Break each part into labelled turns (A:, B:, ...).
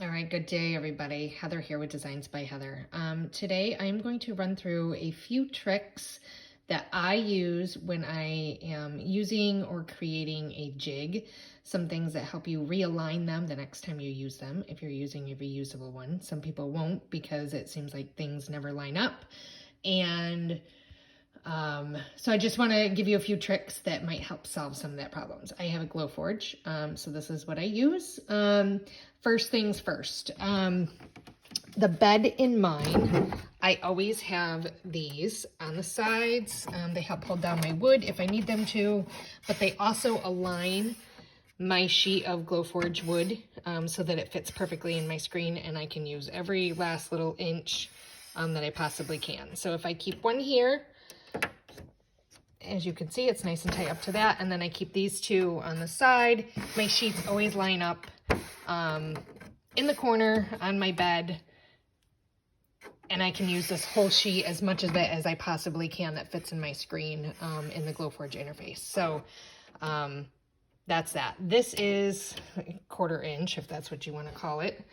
A: All right, good day, everybody. Heather here with Designs by Heather. Today, I'm going to run through a few tricks that I use when I am using or creating a jig. Some things that help you realign them the next time you use them, if you're using a reusable one. Some people won't because it seems like things never line up. And so I just want to give you a few tricks that might help solve some of that problems. I have a Glowforge, so this is what I use. First things first, the bed in mine, I always have these on the sides. They help hold down my wood if I need them to, but they also align my sheet of Glowforge wood so that it fits perfectly in my screen and I can use every last little inch that I possibly can. So if I keep one here, as you can see, it's nice and tight up to that. And then I keep these two on the side. My sheets always line up in the corner on my bed. And I can use this whole sheet as much of it as I possibly can that fits in my screen in the Glowforge interface. So that's that. This is a 1/4 inch, if that's what you want to call it.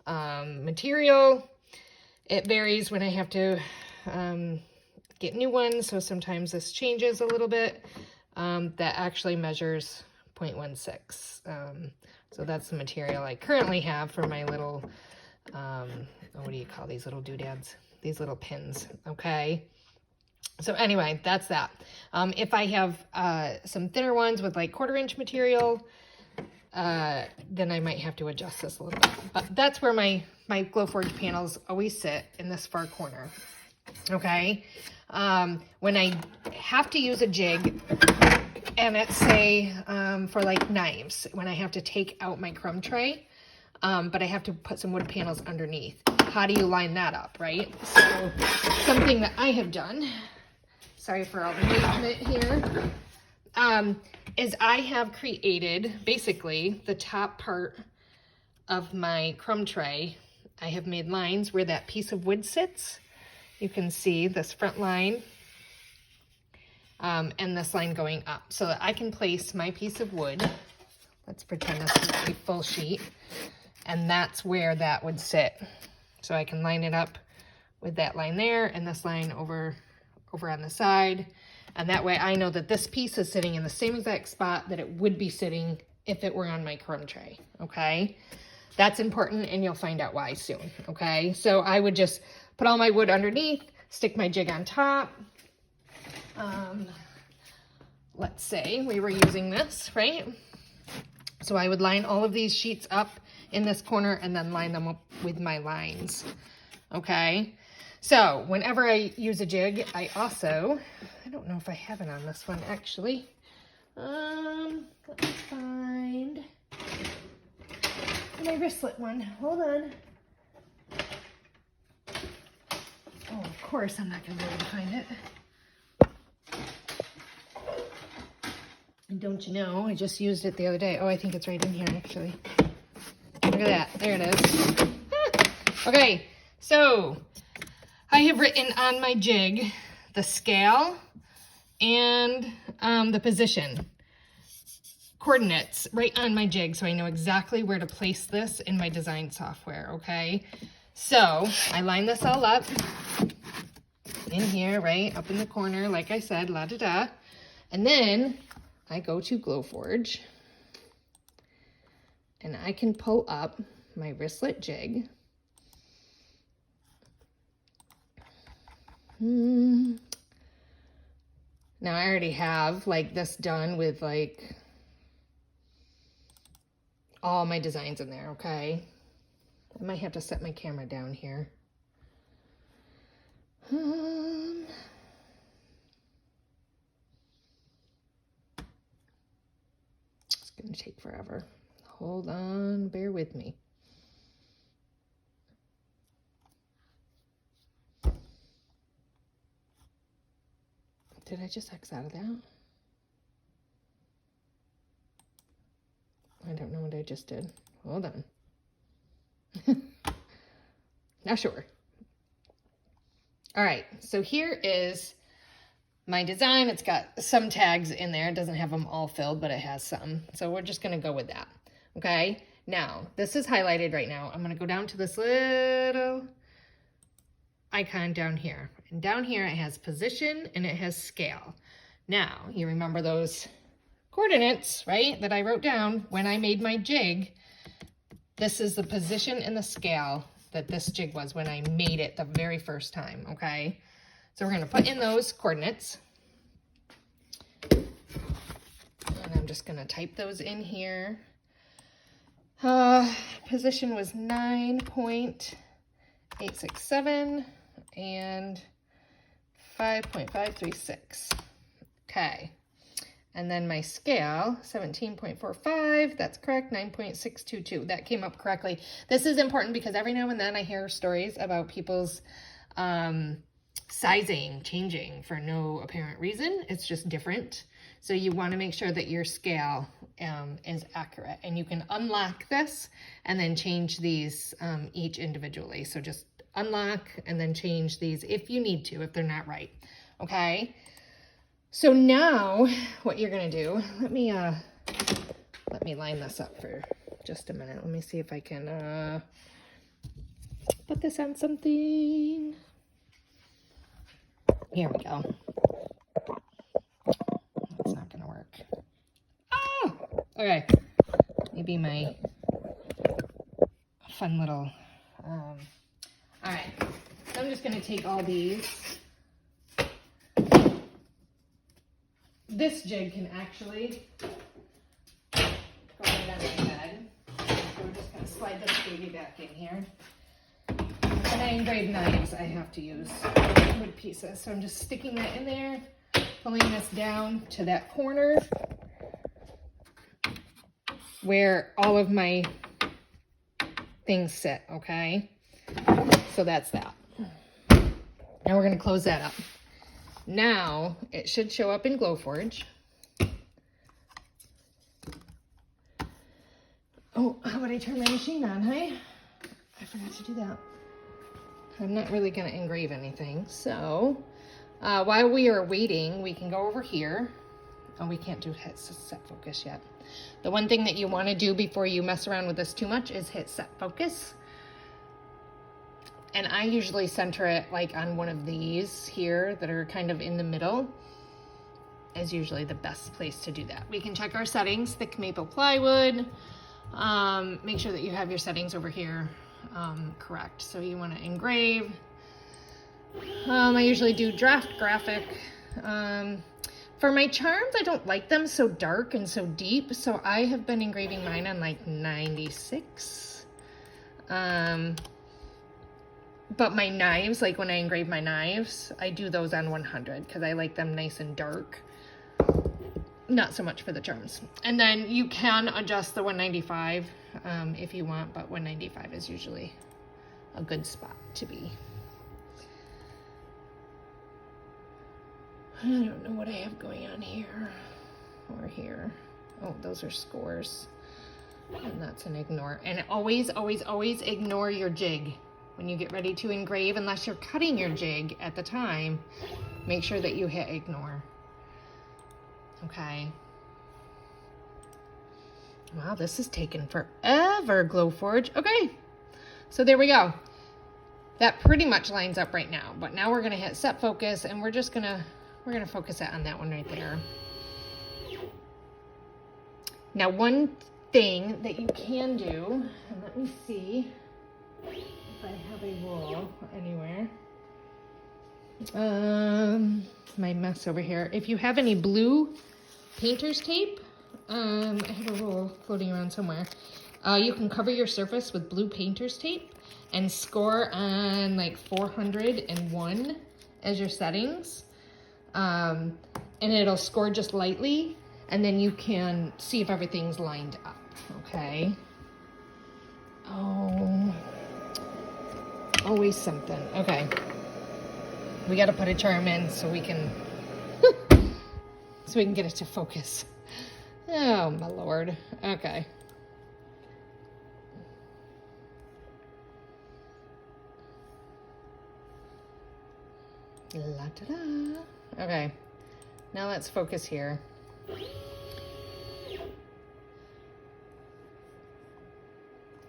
A: Material, it varies when I have to get new ones, so sometimes this changes a little bit. That actually measures 0.16. So that's the material I currently have for my little, what do you call these little doodads? These little pins, okay? So anyway, that's that. If I have some thinner ones with like 1/4 inch material, then I might have to adjust this a little bit. But that's where my Glowforge panels always sit, in this far corner. Okay, when I have to use a jig, and it's say for like knives, when I have to take out my crumb tray, but I have to put some wood panels underneath. How do you line that up, right? So something that I have done, sorry for all the movement here, is I have created basically the top part of my crumb tray. I have made lines where that piece of wood sits. You can see this front line and this line going up so that I can place my piece of wood. Let's pretend this is a full sheet, and that's where that would sit. So I can line it up with that line there and this line over on the side. And that way I know that this piece is sitting in the same exact spot that it would be sitting if it were on my crumb tray, okay? That's important, and you'll find out why soon, okay? So I would just put all my wood underneath, stick my jig on top. Let's say we were using this, right? So I would line all of these sheets up in this corner and then line them up with my lines, okay? So whenever I use a jig, I don't know if I have it on this one actually. Let me find my wristlet one. Hold on. Oh, of course I'm not gonna be able to find it. And don't you know, I just used it the other day. Oh, I think it's right in here actually. Look at that, there it is. Okay, so I have written on my jig the scale and the position coordinates right on my jig, so I know exactly where to place this in my design software, okay? So I line this all up in here, right up in the corner, like I said, la-da-da. And then I go to Glowforge and I can pull up my wristlet jig. Now I already have like this done with like all my designs in there, okay? I might have to set my camera down here. It's gonna take forever. Hold on, bear with me. Did I just X out of that? I don't know what I just did. Hold on. Now sure. All right, so here is my design. It's got some tags in there. It doesn't have them all filled, but it has some. So we're just gonna go with that, okay? Now, this is highlighted right now. I'm gonna go down to this little icon down here. And down here it has position and it has scale. Now, you remember those coordinates, right, that I wrote down when I made my jig. This is the position and the scale that this jig was when I made it the very first time, okay? So we're gonna put in those coordinates. And I'm just gonna type those in here. Position was 9.867 and 5.536. Okay. And then my scale, 17.45, that's correct, 9.622. That came up correctly. This is important because every now and then I hear stories about people's sizing changing for no apparent reason. It's just different. So you want to make sure that your scale is accurate. And you can unlock this and then change these each individually. So just unlock and then change these if you need to, if they're not right. Okay? So now what you're gonna do, let me line this up for just a minute. Let me see if I can put this on something. Here we go. That's not gonna work. Oh, okay. Maybe my fun little, all right. So I'm just gonna take all these. This jig can actually go right on my head. So we're just going to slide this baby back in here. When I engrave knives, I have to use wood pieces. So I'm just sticking that in there, pulling this down to that corner where all of my things sit, okay? So that's that. Now we're going to close that up. Now, it should show up in Glowforge. Oh, how would I turn my machine on, hey? I forgot to do that. I'm not really going to engrave anything. So, while we are waiting, we can go over here. Oh, we can't do set focus yet. The one thing that you want to do before you mess around with this too much is hit set focus. And I usually center it like on one of these here that are kind of in the middle is usually the best place to do that. We can check our settings, thick maple plywood. Make sure that you have your settings over here correct. So you want to engrave. I usually do draft graphic. For my charms, I don't like them so dark and so deep. So I have been engraving mine on like 96. But my knives, like when I engrave my knives, I do those on 100 because I like them nice and dark. Not so much for the charms. And then you can adjust the 195 if you want, but 195 is usually a good spot to be. I don't know what I have going on here or here. Oh, those are scores. And that's an ignore. And always, always, always ignore your jig. When you get ready to engrave, unless you're cutting your jig at the time, make sure that you hit ignore. Okay. Wow, this is taking forever, Glowforge. Okay, so there we go. That pretty much lines up right now, but now we're gonna hit set focus and we're gonna focus it on that one right there. Now, one thing that you can do, and let me see if I have a rule anywhere. My mess over here. If you have any blue painter's tape, I have a rule floating around somewhere. You can cover your surface with blue painter's tape and score on like 401 as your settings. And it'll score just lightly, and then you can see if everything's lined up, okay? Oh, always something. Okay, we got to put a charm in so we can get it to focus. Oh my lord. Okay. La da da. Okay, now let's focus here.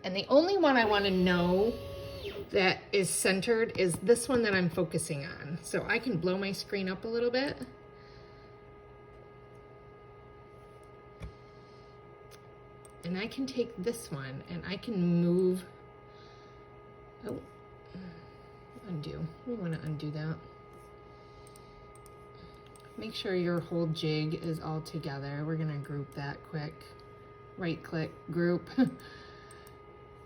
A: And the only one I want to know that is centered is this one that I'm focusing on. So I can blow my screen up a little bit. And I can take this one and I can move. Oh, undo. We want to undo that. Make sure your whole jig is all together. We're gonna group that quick. Right click, group.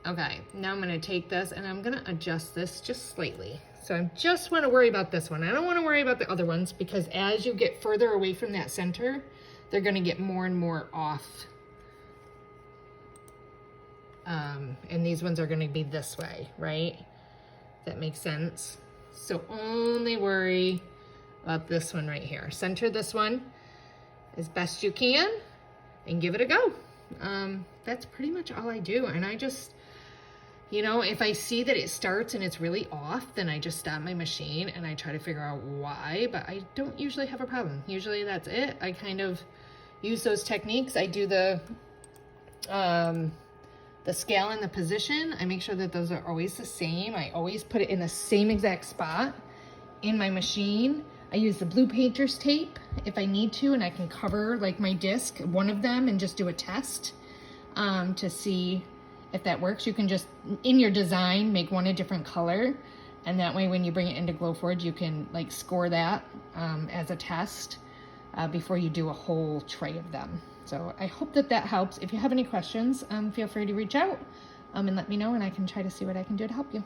A: Okay, now I'm gonna take this and I'm gonna adjust this just slightly. So I just wanna worry about this one. I don't wanna worry about the other ones because as you get further away from that center, they're gonna get more and more off. And these ones are gonna be this way, right? That makes sense. So only worry about this one right here. Center this one as best you can and give it a go. That's pretty much all I do. And I just, you know, if I see that it starts and it's really off, then I just stop my machine and I try to figure out why, but I don't usually have a problem. Usually that's it. I kind of use those techniques. I do the scale and the position. I make sure that those are always the same. I always put it in the same exact spot in my machine. I use the blue painter's tape if I need to, and I can cover like my disc, one of them, and just do a test to see if that works. You can just, in your design, make one a different color, and that way when you bring it into Glowforge, you can like score that as a test before you do a whole tray of them. So I hope that that helps. If you have any questions, feel free to reach out and let me know, and I can try to see what I can do to help you.